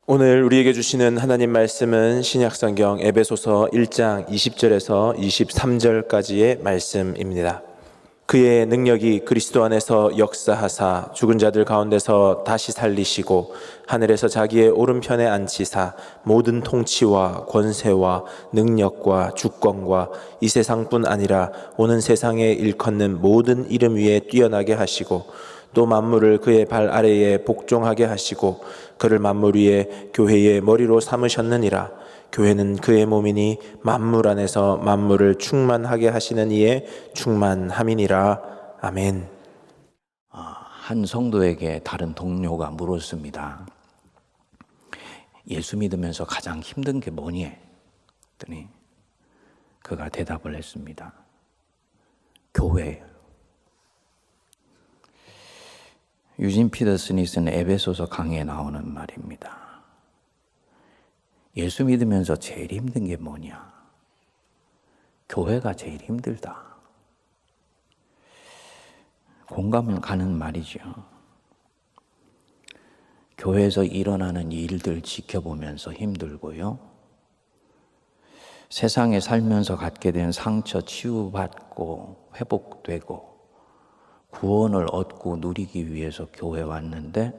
오늘 우리에게 주시는 하나님 말씀은 신약성경 에베소서 1장 20절에서 23절까지의 말씀입니다. 그의 능력이 그리스도 안에서 역사하사 죽은 자들 가운데서 다시 살리시고 하늘에서 자기의 오른편에 앉히사 모든 통치와 권세와 능력과 주권과 이 세상뿐 아니라 오는 세상에 일컫는 모든 이름 위에 뛰어나게 하시고 또 만물을 그의 발 아래에 복종하게 하시고 그를 만물 위에 교회의 머리로 삼으셨느니라. 교회는 그의 몸이니 만물 안에서 만물을 충만하게 하시는 이의 충만함이니라. 아멘. 한 성도에게 다른 동료가 물었습니다. 예수 믿으면서 가장 힘든 게 뭐니? 했더니 그가 대답을 했습니다. 교회예요. 유진 피터슨이 쓴 에베소서 강의에 나오는 말입니다. 예수 믿으면서 제일 힘든 게 뭐냐? 교회가 제일 힘들다. 공감을 가는 말이죠. 교회에서 일어나는 일들 지켜보면서 힘들고요. 세상에 살면서 갖게 된 상처 치유받고 회복되고 구원을 얻고 누리기 위해서 교회 왔는데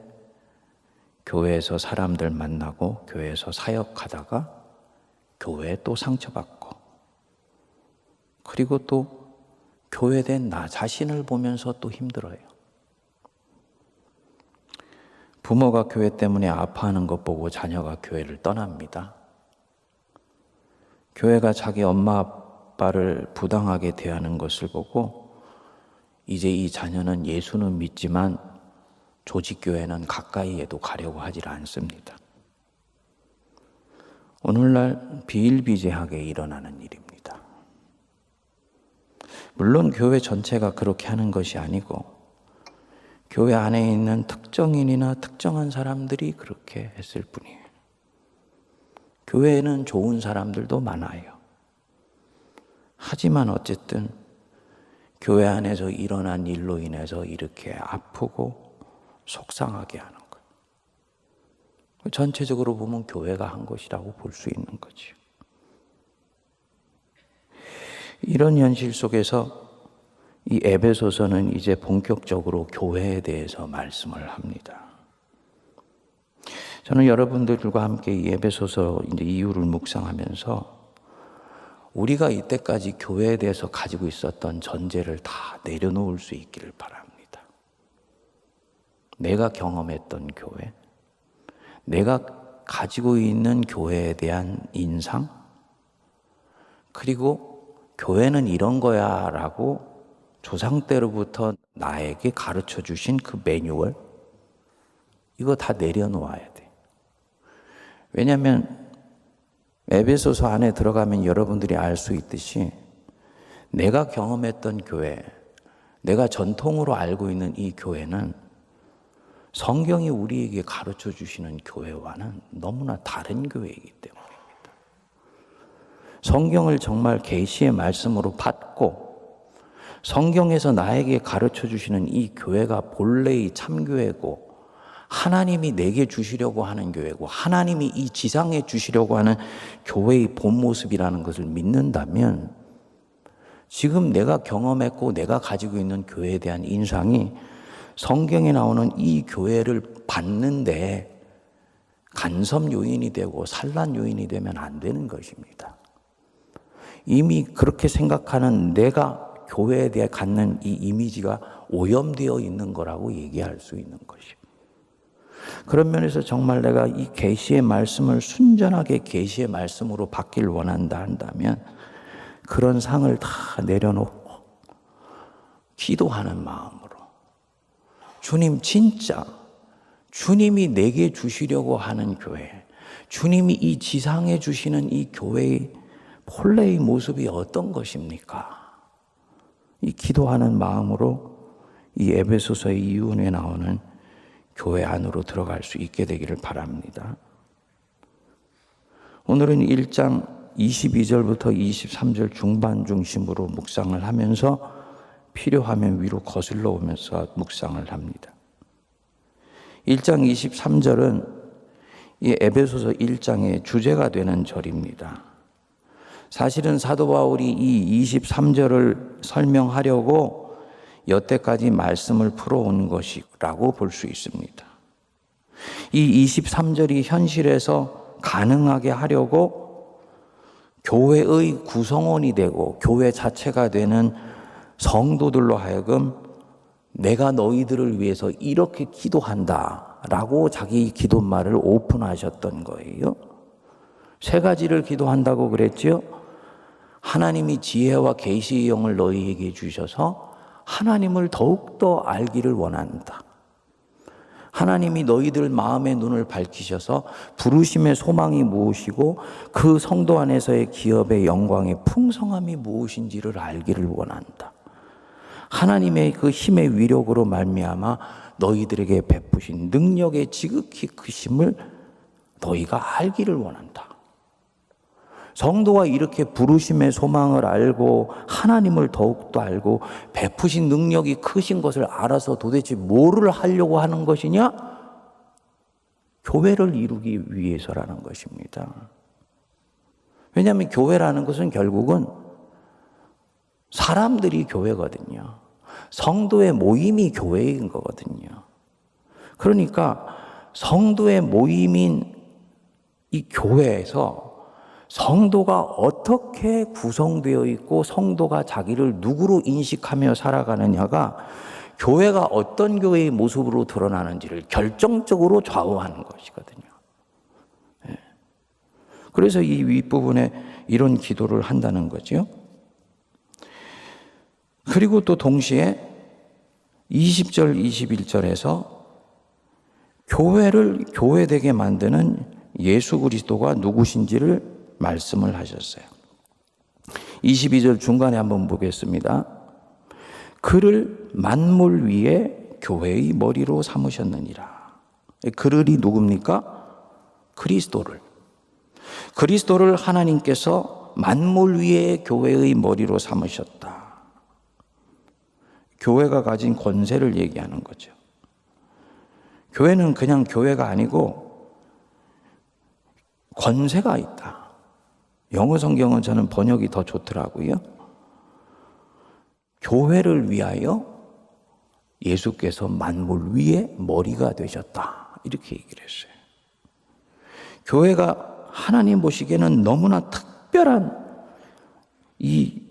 교회에서 사람들 만나고 교회에서 사역하다가 교회에 또 상처받고 그리고 또 교회된 나 자신을 보면서 또 힘들어요. 부모가 교회 때문에 아파하는 것 보고 자녀가 교회를 떠납니다. 교회가 자기 엄마 아빠를 부당하게 대하는 것을 보고 이제 이 자녀는 예수는 믿지만 조직교회는 가까이에도 가려고 하질 않습니다. 오늘날 비일비재하게 일어나는 일입니다. 물론 교회 전체가 그렇게 하는 것이 아니고 교회 안에 있는 특정인이나 특정한 사람들이 그렇게 했을 뿐이에요. 교회에는 좋은 사람들도 많아요. 하지만 어쨌든 교회 안에서 일어난 일로 인해서 이렇게 아프고 속상하게 하는 것. 전체적으로 보면 교회가 한 것이라고 볼 수 있는 거죠. 이런 현실 속에서 이 에베소서는 이제 본격적으로 교회에 대해서 말씀을 합니다. 저는 여러분들과 함께 이 에베소서 이제 이유를 묵상하면서 우리가 이때까지 교회에 대해서 가지고 있었던 전제를 다 내려놓을 수 있기를 바랍니다. 내가 경험했던 교회, 내가 가지고 있는 교회에 대한 인상, 그리고 교회는 이런 거야 라고 조상 때로부터 나에게 가르쳐 주신 그 매뉴얼, 이거 다 내려놓아야 돼. 왜냐하면 에베소서 안에 들어가면 여러분들이 알 수 있듯이 내가 경험했던 교회, 내가 전통으로 알고 있는 이 교회는 성경이 우리에게 가르쳐 주시는 교회와는 너무나 다른 교회이기 때문입니다. 성경을 정말 계시의 말씀으로 받고 성경에서 나에게 가르쳐 주시는 이 교회가 본래의 참교회고 하나님이 내게 주시려고 하는 교회고 하나님이 이 지상에 주시려고 하는 교회의 본 모습이라는 것을 믿는다면 지금 내가 경험했고 내가 가지고 있는 교회에 대한 인상이 성경에 나오는 이 교회를 받는데 간섭 요인이 되고 산란 요인이 되면 안 되는 것입니다. 이미 그렇게 생각하는 내가 교회에 대해 갖는 이 이미지가 오염되어 있는 거라고 얘기할 수 있는 것이죠. 그런 면에서 정말 내가 이 계시의 말씀을 순전하게 계시의 말씀으로 받기를 원한다 한다면 그런 상을 다 내려놓고 기도하는 마음으로 주님 진짜 주님이 내게 주시려고 하는 교회, 주님이 이 지상에 주시는 이 교회의 본래의 모습이 어떤 것입니까? 이 기도하는 마음으로 이 에베소서의 이윤에 나오는 교회 안으로 들어갈 수 있게 되기를 바랍니다. 오늘은 1장 22절부터 23절 중반 중심으로 묵상을 하면서 필요하면 위로 거슬러 오면서 묵상을 합니다. 1장 23절은 이 에베소서 1장의 주제가 되는 절입니다. 사실은 사도 바울이 이 23절을 설명하려고 여태까지 말씀을 풀어온 것이라고 볼 수 있습니다. 이 23절이 현실에서 가능하게 하려고 교회의 구성원이 되고 교회 자체가 되는 성도들로 하여금 내가 너희들을 위해서 이렇게 기도한다 라고 자기 기도말을 오픈하셨던 거예요. 세 가지를 기도한다고 그랬죠. 하나님이 지혜와 계시의 영을 너희에게 주셔서 하나님을 더욱더 알기를 원한다. 하나님이 너희들 마음의 눈을 밝히셔서 부르심의 소망이 무엇이고 그 성도 안에서의 기업의 영광의 풍성함이 무엇인지를 알기를 원한다. 하나님의 그 힘의 위력으로 말미암아 너희들에게 베푸신 능력의 지극히 크심을 너희가 알기를 원한다. 성도가 이렇게 부르심의 소망을 알고 하나님을 더욱더 알고 베푸신 능력이 크신 것을 알아서 도대체 뭐를 하려고 하는 것이냐? 교회를 이루기 위해서라는 것입니다. 왜냐하면 교회라는 것은 결국은 사람들이 교회거든요. 성도의 모임이 교회인 거거든요. 그러니까 성도의 모임인 이 교회에서 성도가 어떻게 구성되어 있고 성도가 자기를 누구로 인식하며 살아가느냐가 교회가 어떤 교회의 모습으로 드러나는지를 결정적으로 좌우하는 것이거든요. 그래서 이 윗부분에 이런 기도를 한다는 거죠. 그리고 또 동시에 20절, 21절에서 교회를 교회되게 만드는 예수 그리스도가 누구신지를 말씀을 하셨어요. 22절 중간에 한번 보겠습니다. 그를 만물 위에 교회의 머리로 삼으셨느니라. 그를이 누굽니까? 그리스도를 하나님께서 만물 위에 교회의 머리로 삼으셨다. 교회가 가진 권세를 얘기하는 거죠. 교회는 그냥 교회가 아니고 권세가 있다. 영어 성경은 저는 번역이 더 좋더라고요. 교회를 위하여 예수께서 만물 위에 머리가 되셨다. 이렇게 얘기를 했어요. 교회가 하나님 보시기에는 너무나 특별한 이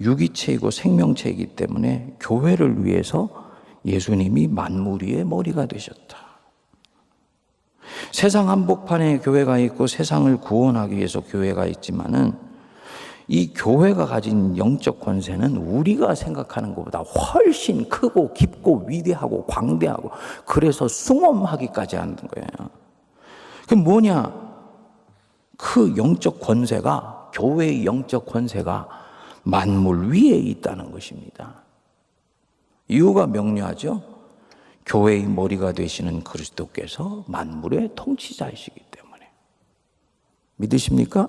유기체이고 생명체이기 때문에 교회를 위해서 예수님이 만물 위에 머리가 되셨다. 세상 한복판에 교회가 있고 세상을 구원하기 위해서 교회가 있지만은 이 교회가 가진 영적 권세는 우리가 생각하는 것보다 훨씬 크고 깊고 위대하고 광대하고 그래서 숭엄하기까지 하는 거예요. 그럼 뭐냐? 그 영적 권세가 교회의 영적 권세가 만물 위에 있다는 것입니다. 이유가 명료하죠. 교회의 머리가 되시는 그리스도께서 만물의 통치자이시기 때문에. 믿으십니까?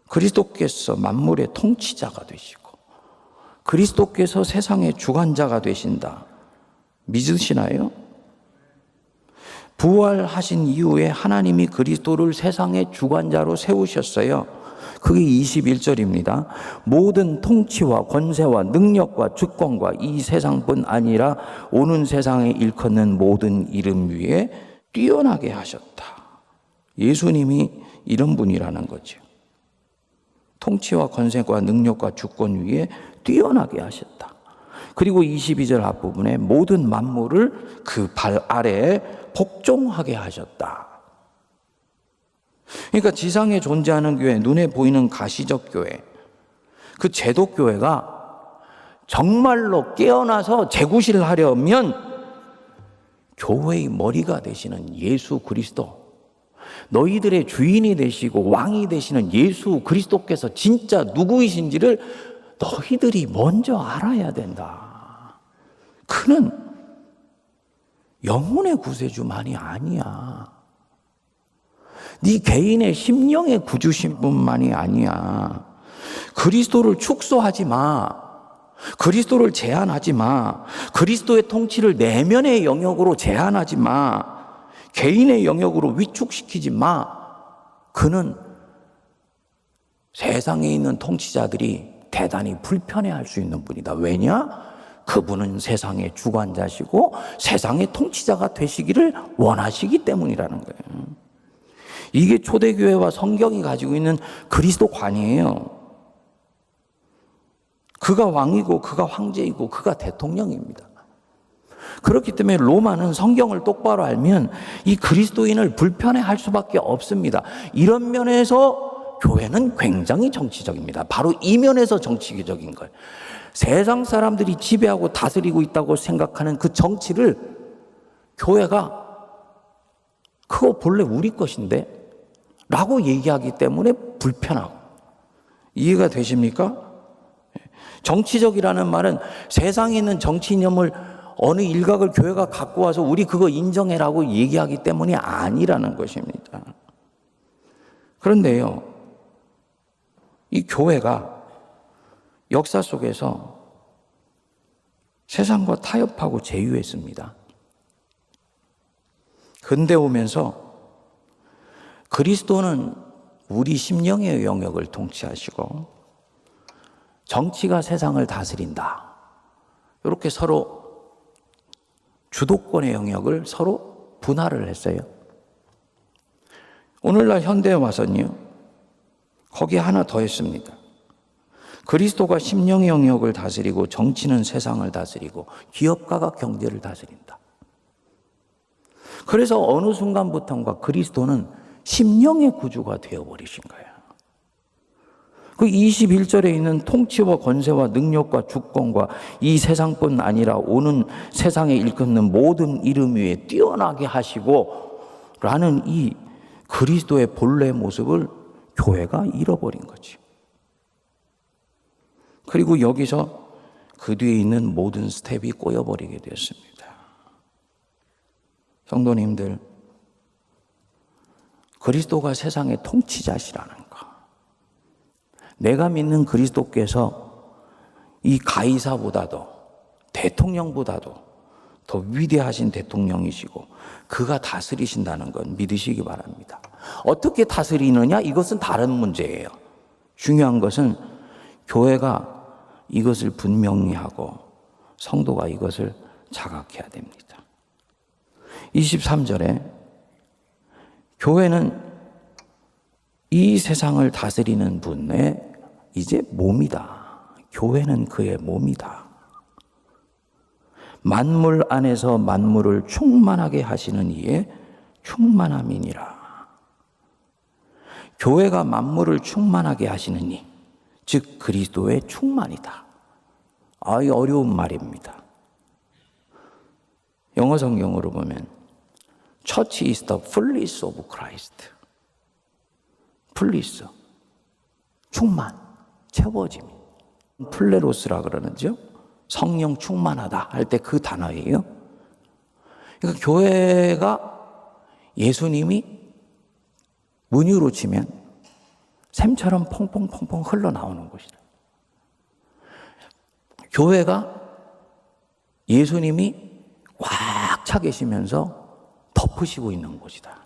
그리스도께서 만물의 통치자가 되시고 그리스도께서 세상의 주관자가 되신다. 믿으시나요? 부활하신 이후에 하나님이 그리스도를 세상의 주관자로 세우셨어요. 그게 21절입니다. 모든 통치와 권세와 능력과 주권과 이 세상뿐 아니라 오는 세상에 일컫는 모든 이름 위에 뛰어나게 하셨다. 예수님이 이런 분이라는 거죠. 통치와 권세과 능력과 주권 위에 뛰어나게 하셨다. 그리고 22절 앞부분에 모든 만물을 그 발 아래에 복종하게 하셨다. 그러니까 지상에 존재하는 교회, 눈에 보이는 가시적 교회, 그 제독교회가 정말로 깨어나서 재구실을 하려면 교회의 머리가 되시는 예수 그리스도, 너희들의 주인이 되시고 왕이 되시는 예수 그리스도께서 진짜 누구이신지를 너희들이 먼저 알아야 된다. 그는 영혼의 구세주만이 아니야. 네 개인의 심령의 구주신분만이 아니야. 그리스도를 축소하지 마. 그리스도를 제한하지 마. 그리스도의 통치를 내면의 영역으로 제한하지 마. 개인의 영역으로 위축시키지 마. 그는 세상에 있는 통치자들이 대단히 불편해할 수 있는 분이다. 왜냐? 그분은 세상의 주관자시고 세상의 통치자가 되시기를 원하시기 때문이라는 거예요. 이게 초대교회와 성경이 가지고 있는 그리스도관이에요. 그가 왕이고 그가 황제이고 그가 대통령입니다. 그렇기 때문에 로마는 성경을 똑바로 알면 이 그리스도인을 불편해할 수밖에 없습니다. 이런 면에서 교회는 굉장히 정치적입니다. 바로 이 면에서 정치적인 거예요. 세상 사람들이 지배하고 다스리고 있다고 생각하는 그 정치를 교회가 그거 본래 우리 것인데 라고 얘기하기 때문에 불편하고. 이해가 되십니까? 정치적이라는 말은 세상에 있는 정치 이념을 어느 일각을 교회가 갖고 와서 우리 그거 인정해라고 얘기하기 때문이 아니라는 것입니다. 그런데요, 이 교회가 역사 속에서 세상과 타협하고 제휴했습니다. 근대 오면서 그리스도는 우리 심령의 영역을 통치하시고 정치가 세상을 다스린다. 이렇게 서로 주도권의 영역을 서로 분할을 했어요. 오늘날 현대에 와서는요, 거기에 하나 더 했습니다. 그리스도가 심령의 영역을 다스리고 정치는 세상을 다스리고 기업가가 경제를 다스린다. 그래서 어느 순간부터인가 그리스도는 심령의 구주가 되어버리신 거예요. 그 21절에 있는 통치와 권세와 능력과 주권과 이 세상뿐 아니라 오는 세상에 일컫는 모든 이름 위에 뛰어나게 하시고 라는 이 그리스도의 본래 모습을 교회가 잃어버린 거지. 그리고 여기서 그 뒤에 있는 모든 스텝이 꼬여버리게 되었습니다. 성도님들, 그리스도가 세상의 통치자시라는 거. 내가 믿는 그리스도께서 이 가이사보다도 대통령보다도 더 위대하신 대통령이시고 그가 다스리신다는 건 믿으시기 바랍니다. 어떻게 다스리느냐? 이것은 다른 문제예요. 중요한 것은 교회가 이것을 분명히 하고 성도가 이것을 자각해야 됩니다. 23절에 교회는 이 세상을 다스리는 분의 이제 몸이다. 교회는 그의 몸이다. 만물 안에서 만물을 충만하게 하시는 이의 충만함이니라. 교회가 만물을 충만하게 하시는 이, 즉 그리스도의 충만이다. 이 어려운 말입니다. 영어 성경으로 보면 Church is the fullness of Christ. 풀리스, 충만, 채워짐. 플레로스라 그러는죠. 성령 충만하다 할 때 그 단어예요. 그러니까 교회가 예수님이 문유로 치면 샘처럼 퐁퐁퐁퐁 흘러나오는 곳이다. 교회가 예수님이 꽉 차 계시면서 덮으시고 있는 곳이다.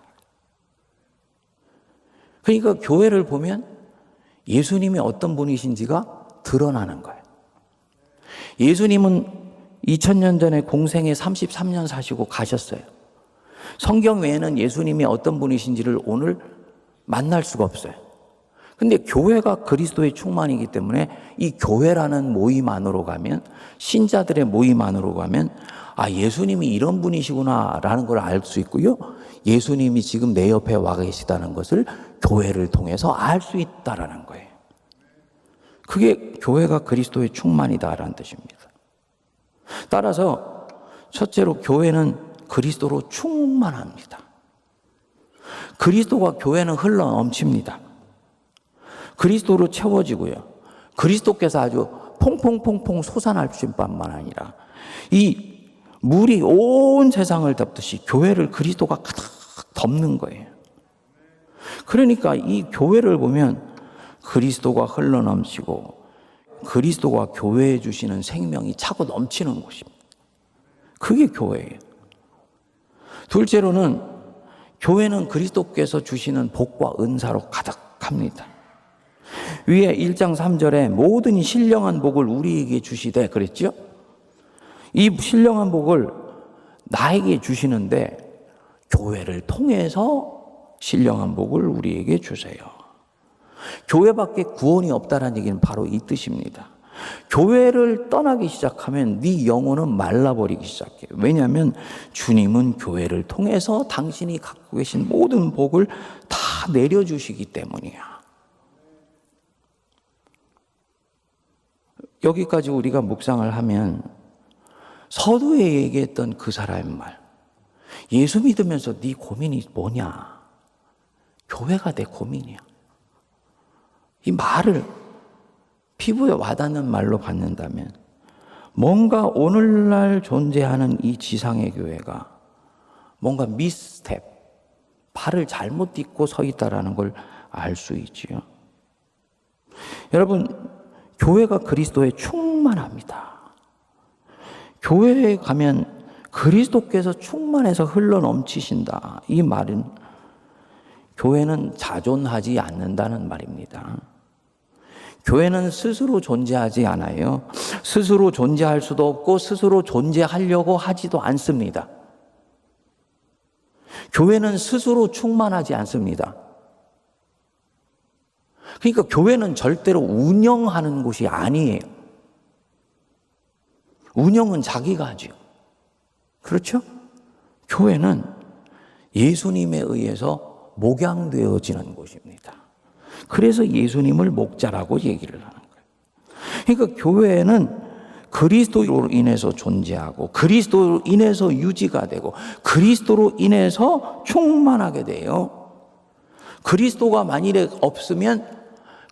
그러니까 교회를 보면 예수님이 어떤 분이신지가 드러나는 거예요. 예수님은 2000년 전에 공생에 33년 사시고 가셨어요. 성경 외에는 예수님이 어떤 분이신지를 오늘 만날 수가 없어요. 근데 교회가 그리스도의 충만이기 때문에 이 교회라는 모임 안으로 가면, 신자들의 모임 안으로 가면 예수님이 이런 분이시구나 라는 걸 알 수 있고요. 예수님이 지금 내 옆에 와 계시다는 것을 교회를 통해서 알 수 있다라는 거예요. 그게 교회가 그리스도의 충만이다라는 뜻입니다. 따라서 첫째로 교회는 그리스도로 충만합니다. 그리스도가 교회는 흘러 넘칩니다. 그리스도로 채워지고요. 그리스도께서 아주 퐁퐁퐁퐁 솟아날 뿐만 아니라 이 물이 온 세상을 덮듯이 교회를 그리스도가 가득 덮는 거예요. 그러니까 이 교회를 보면 그리스도가 흘러넘치고 그리스도가 교회에 주시는 생명이 차고 넘치는 곳입니다. 그게 교회예요. 둘째로는 교회는 그리스도께서 주시는 복과 은사로 가득합니다. 위에 1장 3절에 모든 신령한 복을 우리에게 주시되 그랬죠? 이 신령한 복을 나에게 주시는데 교회를 통해서 신령한 복을 우리에게 주세요. 교회밖에 구원이 없다는 얘기는 바로 이 뜻입니다. 교회를 떠나기 시작하면 네 영혼은 말라버리기 시작해요. 왜냐하면 주님은 교회를 통해서 당신이 갖고 계신 모든 복을 다 내려주시기 때문이야. 여기까지 우리가 묵상을 하면 서두에 얘기했던 그 사람의 말, 예수 믿으면서 네 고민이 뭐냐? 교회가 내 고민이야. 이 말을 피부에 와닿는 말로 받는다면 뭔가 오늘날 존재하는 이 지상의 교회가 뭔가 미스텝, 발을 잘못 딛고 서 있다는 걸 알 수 있지요. 여러분, 교회가 교회에 충만합니다. 교회에 가면 그리스도께서 충만해서 흘러 넘치신다. 이 말은 교회는 자존하지 않는다는 말입니다. 교회는 스스로 존재하지 않아요. 스스로 존재할 수도 없고 스스로 존재하려고 하지도 않습니다. 교회는 스스로 충만하지 않습니다. 그러니까 교회는 절대로 운영하는 곳이 아니에요. 운영은 자기가 하죠. 그렇죠? 교회는 예수님에 의해서 목양되어지는 곳입니다. 그래서 예수님을 목자라고 얘기를 하는 거예요. 그러니까 교회는 그리스도로 인해서 존재하고 그리스도로 인해서 유지가 되고 그리스도로 인해서 충만하게 돼요. 그리스도가 만일에 없으면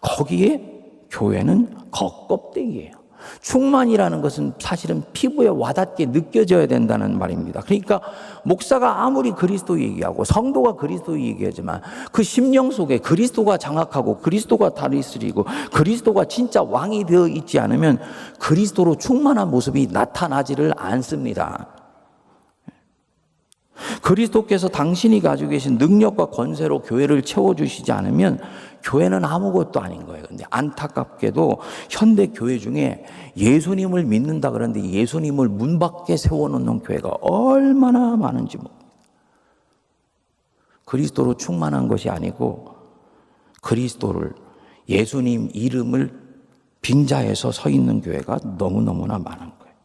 거기에 교회는 겉껍데기예요. 충만이라는 것은 사실은 피부에 와닿게 느껴져야 된다는 말입니다. 그러니까 목사가 아무리 그리스도 얘기하고 성도가 그리스도 얘기하지만 그 심령 속에 그리스도가 장악하고 그리스도가 다스리고 그리스도가 진짜 왕이 되어 있지 않으면 그리스도로 충만한 모습이 나타나지를 않습니다. 그리스도께서 당신이 가지고 계신 능력과 권세로 교회를 채워주시지 않으면 교회는 아무것도 아닌 거예요. 근데 안타깝게도 현대 교회 중에 예수님을 믿는다 그러는데 예수님을 문 밖에 세워놓는 교회가 얼마나 많은지 모릅니다. 그리스도로 충만한 것이 아니고 그리스도를, 예수님 이름을 빈자해서 서 있는 교회가 너무너무나 많은 거예요.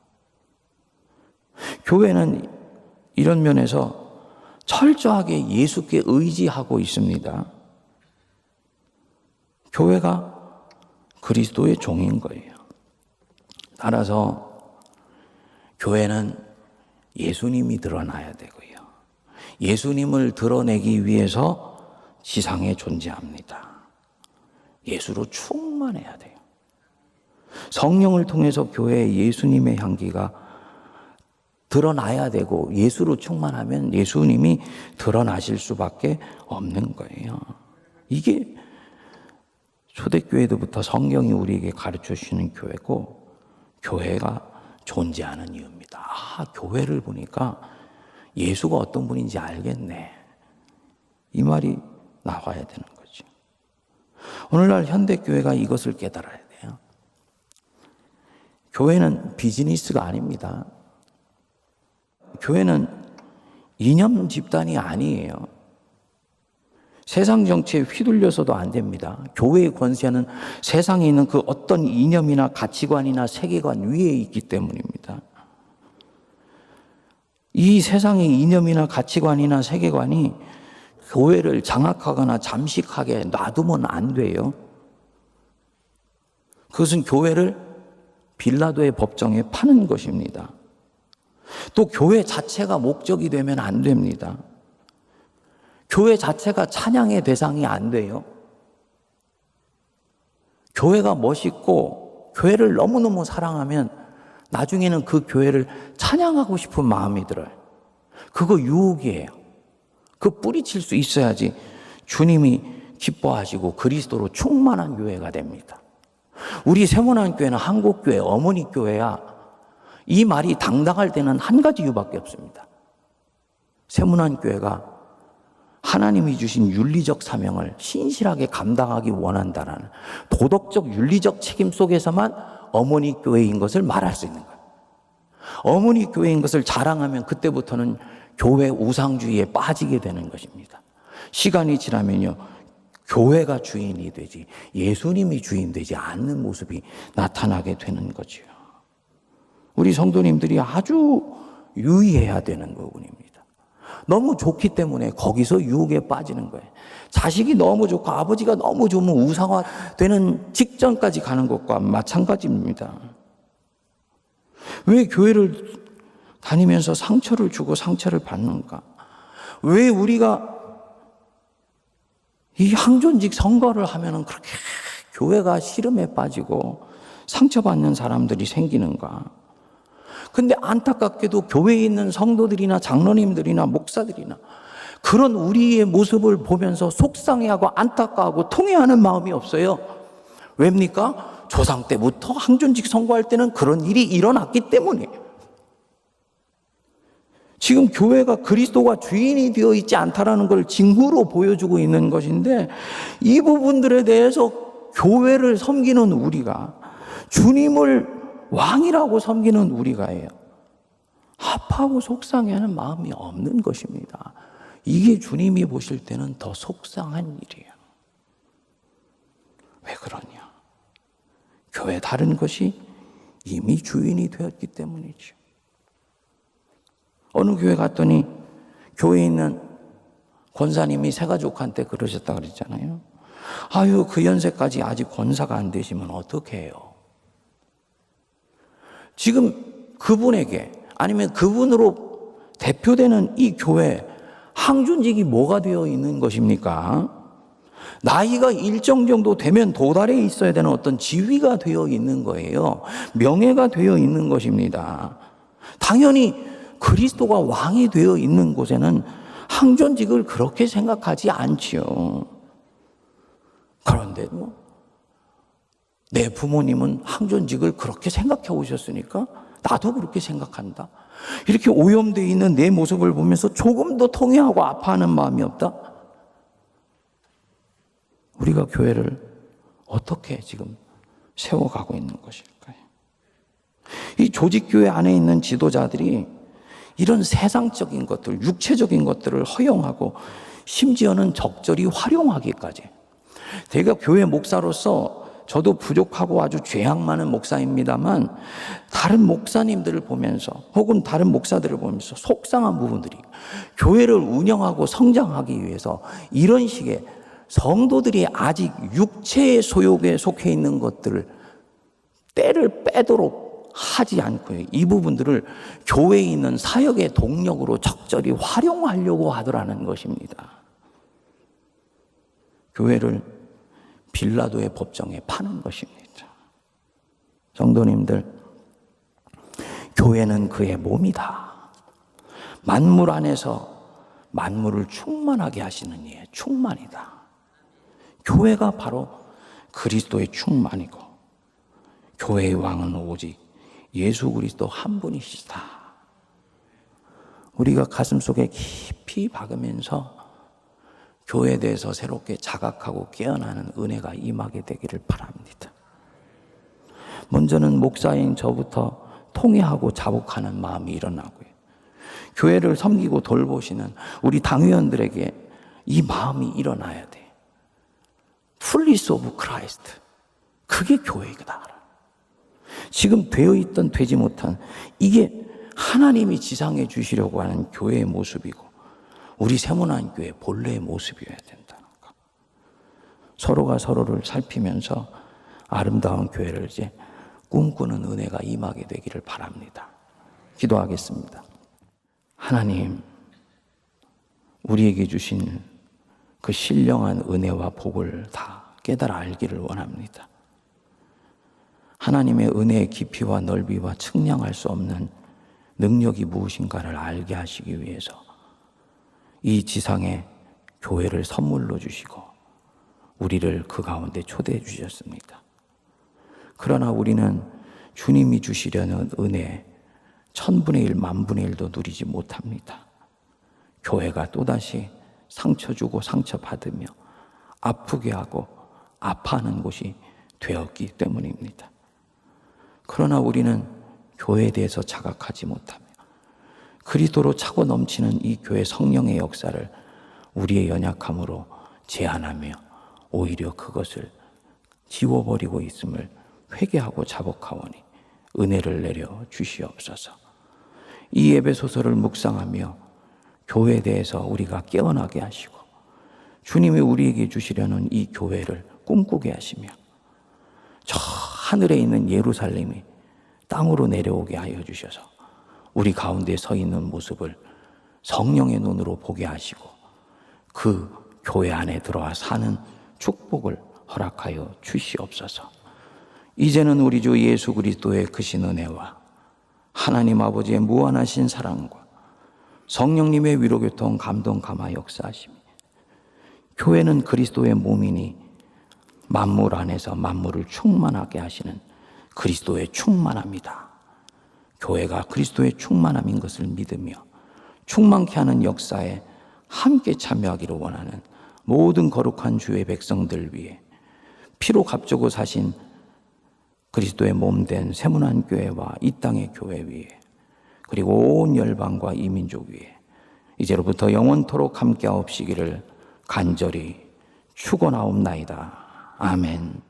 교회는 이런 면에서 철저하게 예수께 의지하고 있습니다. 교회가 그리스도의 종인 거예요. 따라서 교회는 예수님이 드러나야 되고요. 예수님을 드러내기 위해서 지상에 존재합니다. 예수로 충만해야 돼요. 성령을 통해서 교회에 예수님의 향기가 드러나야 되고 예수로 충만하면 예수님이 드러나실 수밖에 없는 거예요. 이게 초대교회부터 성경이 우리에게 가르쳐 주시는 교회고 교회가 존재하는 이유입니다. 아, 교회를 보니까 예수가 어떤 분인지 알겠네. 이 말이 나와야 되는 거죠. 오늘날 현대교회가 이것을 깨달아야 돼요. 교회는 비즈니스가 아닙니다. 교회는 이념 집단이 아니에요. 세상 정치에 휘둘려서도 안 됩니다. 교회의 권세는 세상에 있는 그 어떤 이념이나 가치관이나 세계관 위에 있기 때문입니다. 이 세상의 이념이나 가치관이나 세계관이 교회를 장악하거나 잠식하게 놔두면 안 돼요. 그것은 교회를 빌라도의 법정에 파는 것입니다. 또 교회 자체가 목적이 되면 안 됩니다. 교회 자체가 찬양의 대상이 안 돼요. 교회가 멋있고 교회를 너무너무 사랑하면 나중에는 그 교회를 찬양하고 싶은 마음이 들어요. 그거 유혹이에요. 그 뿌리칠 수 있어야지 주님이 기뻐하시고 그리스도로 충만한 교회가 됩니다. 우리 세문안교회는 한국교회, 어머니교회야. 이 말이 당당할 때는 한 가지 이유밖에 없습니다. 세문안교회가 하나님이 주신 윤리적 사명을 신실하게 감당하기 원한다는 도덕적 윤리적 책임 속에서만 어머니 교회인 것을 말할 수 있는 거예요. 어머니 교회인 것을 자랑하면 그때부터는 교회 우상주의에 빠지게 되는 것입니다. 시간이 지나면요, 교회가 주인이 되지 예수님이 주인 되지 않는 모습이 나타나게 되는 거죠. 우리 성도님들이 아주 유의해야 되는 부분입니다. 너무 좋기 때문에 거기서 유혹에 빠지는 거예요. 자식이 너무 좋고 아버지가 너무 좋으면 우상화되는 직전까지 가는 것과 마찬가지입니다. 왜 교회를 다니면서 상처를 주고 상처를 받는가? 왜 우리가 이 항존직 선거를 하면은 그렇게 교회가 시름에 빠지고 상처받는 사람들이 생기는가? 근데 안타깝게도 교회에 있는 성도들이나 장로님들이나 목사들이나 그런 우리의 모습을 보면서 속상해하고 안타까워하고 통회하는 마음이 없어요. 왜입니까? 조상 때부터 항존직 선거할 때는 그런 일이 일어났기 때문에. 지금 교회가 그리스도가 주인이 되어 있지 않다라는 걸 징후로 보여주고 있는 것인데, 이 부분들에 대해서 교회를 섬기는 우리가, 주님을 왕이라고 섬기는 우리가예요, 아파하고 속상해하는 마음이 없는 것입니다. 이게 주님이 보실 때는 더 속상한 일이에요. 왜 그러냐? 교회 다른 것이 이미 주인이 되었기 때문이죠. 어느 교회 갔더니 교회에 있는 권사님이 새가족한테 그러셨다 그랬잖아요. 아유, 그 연세까지 아직 권사가 안 되시면 어떻게 해요? 지금 그분에게 아니면 그분으로 대표되는 이 교회 항존직이 뭐가 되어 있는 것입니까? 나이가 일정 정도 되면 도달해 있어야 되는 어떤 지위가 되어 있는 거예요. 명예가 되어 있는 것입니다. 당연히 그리스도가 왕이 되어 있는 곳에는 항존직을 그렇게 생각하지 않지요. 그런데 내 부모님은 항존직을 그렇게 생각해 오셨으니까 나도 그렇게 생각한다. 이렇게 오염되어 있는 내 모습을 보면서 조금도 통회하고 아파하는 마음이 없다. 우리가 교회를 어떻게 지금 세워가고 있는 것일까요? 이 조직교회 안에 있는 지도자들이 이런 세상적인 것들, 육체적인 것들을 허용하고 심지어는 적절히 활용하기까지. 제가 교회 목사로서 저도 부족하고 아주 죄악 많은 목사입니다만 다른 목사님들을 보면서 혹은 다른 목사들을 보면서 속상한 부분들이, 교회를 운영하고 성장하기 위해서 이런 식의 성도들이 아직 육체의 소욕에 속해 있는 것들을 때를 빼도록 하지 않고요, 이 부분들을 교회에 있는 사역의 동력으로 적절히 활용하려고 하더라는 것입니다. 교회를 빌라도의 법정에 파는 것입니다. 성도님들, 교회는 그의 몸이다. 만물 안에서 만물을 충만하게 하시는 이의 충만이다. 교회가 바로 그리스도의 충만이고, 교회의 왕은 오직 예수 그리스도 한 분이시다. 우리가 가슴속에 깊이 박으면서 교회에 대해서 새롭게 자각하고 깨어나는 은혜가 임하게 되기를 바랍니다. 먼저는 목사인 저부터 통회하고 자복하는 마음이 일어나고요, 교회를 섬기고 돌보시는 우리 당회원들에게 이 마음이 일어나야 돼. 풀리스 오브 크라이스트, 그게 교회이다. 지금 되어 있던 되지 못한, 이게 하나님이 지상에 주시려고 하는 교회의 모습이고 우리 세문안 교회 본래의 모습이어야 된다는 것. 서로가 서로를 살피면서 아름다운 교회를 이제 꿈꾸는 은혜가 임하게 되기를 바랍니다. 기도하겠습니다. 하나님, 우리에게 주신 그 신령한 은혜와 복을 다 깨달아 알기를 원합니다. 하나님의 은혜의 깊이와 넓이와 측량할 수 없는 능력이 무엇인가를 알게 하시기 위해서 이 지상에 교회를 선물로 주시고 우리를 그 가운데 초대해 주셨습니다. 그러나 우리는 주님이 주시려는 은혜 1000분의 1, 10,000분의 1도 누리지 못합니다. 교회가 또다시 상처 주고 상처받으며 아프게 하고 아파하는 곳이 되었기 때문입니다. 그러나 우리는 교회에 대해서 자각하지 못하며 그리스도로 차고 넘치는 이 교회 성령의 역사를 우리의 연약함으로 제한하며 오히려 그것을 지워버리고 있음을 회개하고 자복하오니 은혜를 내려 주시옵소서. 이 에베소서를 묵상하며 교회에 대해서 우리가 깨어나게 하시고 주님이 우리에게 주시려는 이 교회를 꿈꾸게 하시며 저 하늘에 있는 예루살렘이 땅으로 내려오게 하여 주셔서 우리 가운데 서 있는 모습을 성령의 눈으로 보게 하시고 그 교회 안에 들어와 사는 축복을 허락하여 주시옵소서. 이제는 우리 주 예수 그리스도의 크신 은혜와 하나님 아버지의 무한하신 사랑과 성령님의 위로교통 감동 감화 역사하심이 교회는 그리스도의 몸이니 만물 안에서 만물을 충만하게 하시는 그리스도의 충만함이다. 교회가 그리스도의 충만함인 것을 믿으며 충만케 하는 역사에 함께 참여하기를 원하는 모든 거룩한 주의 백성들 위해 피로 값주고 사신 그리스도의 몸된 세문안 교회와 이 땅의 교회 위에 그리고 온 열방과 이민족 위에 이제로부터 영원토록 함께하옵시기를 간절히 축원하옵나이다. 아멘.